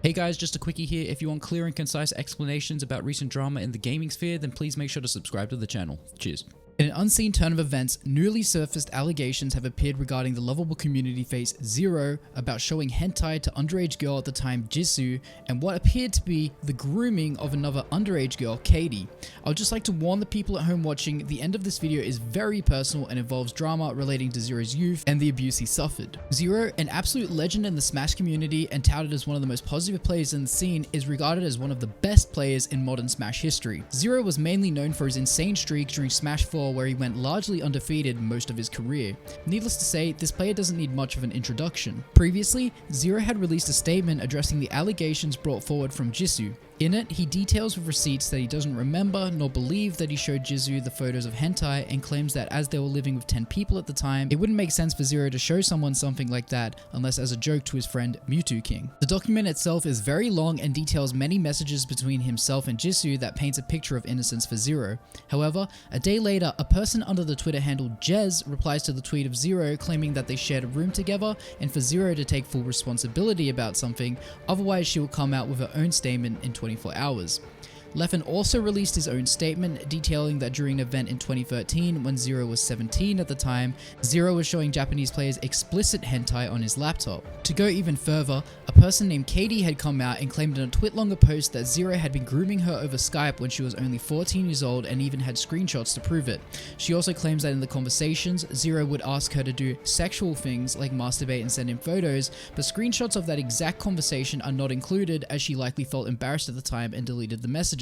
Hey guys, just a quickie here. If you want clear and concise explanations about recent drama in the gaming sphere, then please make sure to subscribe to the channel. Cheers. In an unseen turn of events, newly surfaced allegations have appeared regarding the lovable community face Zero about showing hentai to underage girl at the time Jisoo and what appeared to be the grooming of another underage girl, Katie. I would just like to warn the people at home watching, the end of this video is very personal and involves drama relating to Zero's youth and the abuse he suffered. Zero, an absolute legend in the Smash community and touted as one of the most positive players in the scene, is regarded as one of the best players in modern Smash history. Zero was mainly known for his insane streak during Smash 4 where he went largely undefeated most of his career. Needless to say, this player doesn't need much of an introduction. Previously, Zero had released a statement addressing the allegations brought forward from Jisoo. In it, he details with receipts that he doesn't remember nor believe that he showed Jisoo the photos of hentai and claims that as they were living with 10 people at the time, it wouldn't make sense for Zero to show someone something like that unless as a joke to his friend Mewtwo King. The document itself is very long and details many messages between himself and Jisoo that paints a picture of innocence for Zero. However, a day later, a person under the Twitter handle Jez replies to the tweet of Zero claiming that they shared a room together and for Zero to take full responsibility about something, otherwise she will come out with her own statement in 24 hours. Leffen also released his own statement detailing that during an event in 2013 when Zero was 17 at the time, Zero was showing Japanese players explicit hentai on his laptop. To go even further, a person named Katie had come out and claimed in a twit-longer post that Zero had been grooming her over Skype when she was only 14 years old and even had screenshots to prove it. She also claims that in the conversations, Zero would ask her to do sexual things like masturbate and send him photos, but screenshots of that exact conversation are not included as she likely felt embarrassed at the time and deleted the message.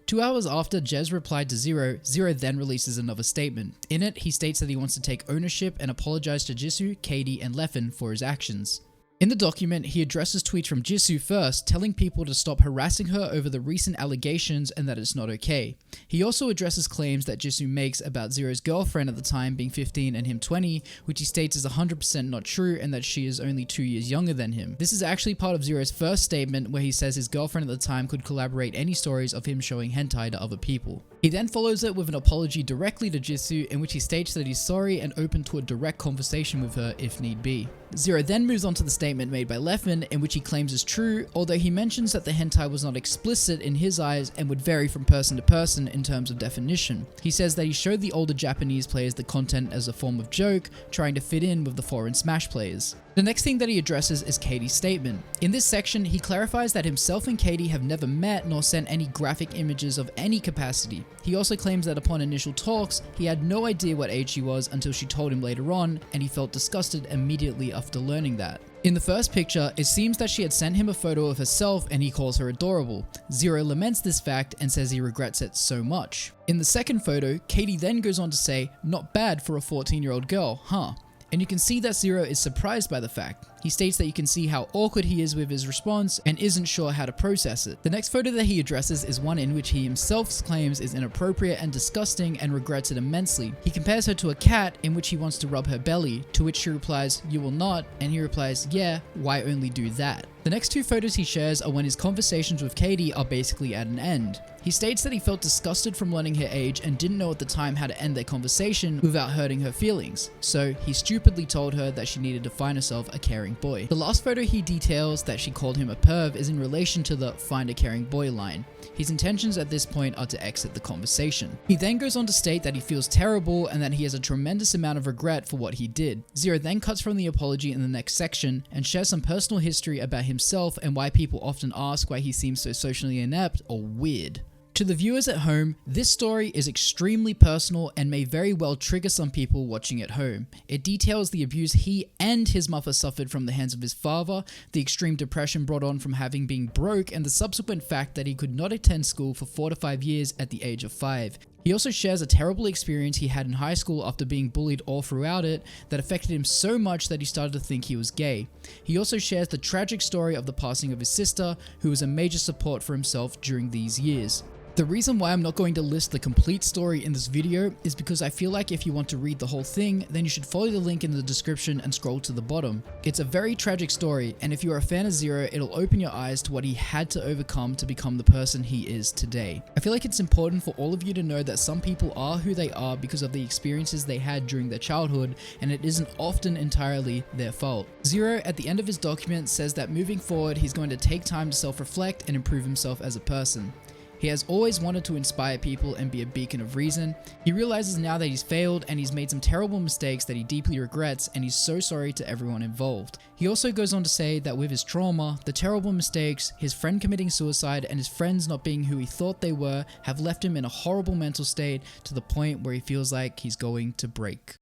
2 hours after Jez replied to Zero, Zero then releases another statement. In it, he states that he wants to take ownership and apologize to Jisoo, Katie, and Leffen for his actions. In the document, he addresses tweets from Jisoo first, telling people to stop harassing her over the recent allegations and that it's not okay. He also addresses claims that Jisoo makes about Zero's girlfriend at the time being 15 and him 20, which he states is 100% not true and that she is only 2 years younger than him. This is actually part of Zero's first statement where he says his girlfriend at the time could collaborate any stories of him showing hentai to other people. He then follows it with an apology directly to Jisoo in which he states that he's sorry and open to a direct conversation with her if need be. Zero then moves on to the statement made by Leffen in which he claims is true, although he mentions that the hentai was not explicit in his eyes and would vary from person to person in terms of definition. He says that he showed the older Japanese players the content as a form of joke, trying to fit in with the foreign Smash players. The next thing that he addresses is Katie's statement. In this section, he clarifies that himself and Katie have never met nor sent any graphic images of any capacity. He also claims that upon initial talks, he had no idea what age she was until she told him later on, and he felt disgusted immediately after learning that. In the first picture, it seems that she had sent him a photo of herself and he calls her adorable. Zero laments this fact and says he regrets it so much. In the second photo, Katie then goes on to say, "Not bad for a 14-year-old girl, huh?" And you can see that Zero is surprised by the fact. He states that you can see how awkward he is with his response and isn't sure how to process it. The next photo that he addresses is one in which he himself claims is inappropriate and disgusting and regrets it immensely. He compares her to a cat in which he wants to rub her belly, to which she replies, "You will not," and he replies, "Yeah, why only do that?" The next two photos he shares are when his conversations with Katie are basically at an end. He states that he felt disgusted from learning her age and didn't know at the time how to end their conversation without hurting her feelings, so he stupidly told her that she needed to find herself a caring boy. The last photo he details that she called him a perv is in relation to the "find a caring boy" line. His intentions at this point are to exit the conversation. He then goes on to state that he feels terrible and that he has a tremendous amount of regret for what he did. Zero then cuts from the apology in the next section and shares some personal history about himself and why people often ask why he seems so socially inept or weird. To the viewers at home, this story is extremely personal and may very well trigger some people watching at home. It details the abuse he and his mother suffered from the hands of his father, the extreme depression brought on from having been broke, and the subsequent fact that he could not attend school for 4 to 5 years at the age of 5. He also shares a terrible experience he had in high school after being bullied all throughout it that affected him so much that he started to think he was gay. He also shares the tragic story of the passing of his sister, who was a major support for himself during these years. The reason why I'm not going to list the complete story in this video is because I feel like if you want to read the whole thing, then you should follow the link in the description and scroll to the bottom. It's a very tragic story, and if you are a fan of Zero, it'll open your eyes to what he had to overcome to become the person he is today. I feel like it's important for all of you to know that some people are who they are because of the experiences they had during their childhood, and it isn't often entirely their fault. Zero, at the end of his document, says that moving forward, he's going to take time to self-reflect and improve himself as a person. He has always wanted to inspire people and be a beacon of reason. He realizes now that he's failed and he's made some terrible mistakes that he deeply regrets, and he's so sorry to everyone involved. He also goes on to say that with his trauma, the terrible mistakes, his friend committing suicide, and his friends not being who he thought they were have left him in a horrible mental state to the point where he feels like he's going to break.